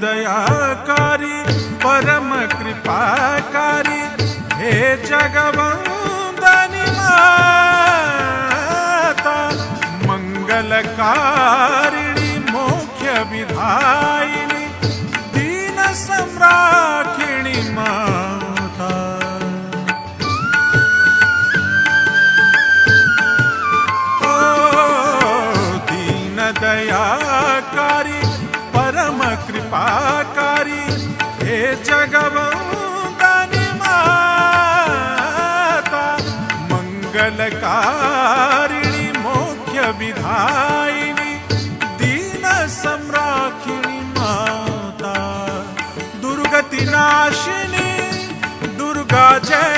दयाकारी परम कृपाकारी हे जगवंदनी माता मंगलकारिणी मोक्ष विधायिनी दीन सम्राखिणी माता। ओ दीन दयाकारी परम कृपाकारी हे जगवंदनी माता मंगलकारिणी मोक्ष विधायिनी दीन सम्राखिणी माता। दुर्गति नाशिनी दुर्गा जय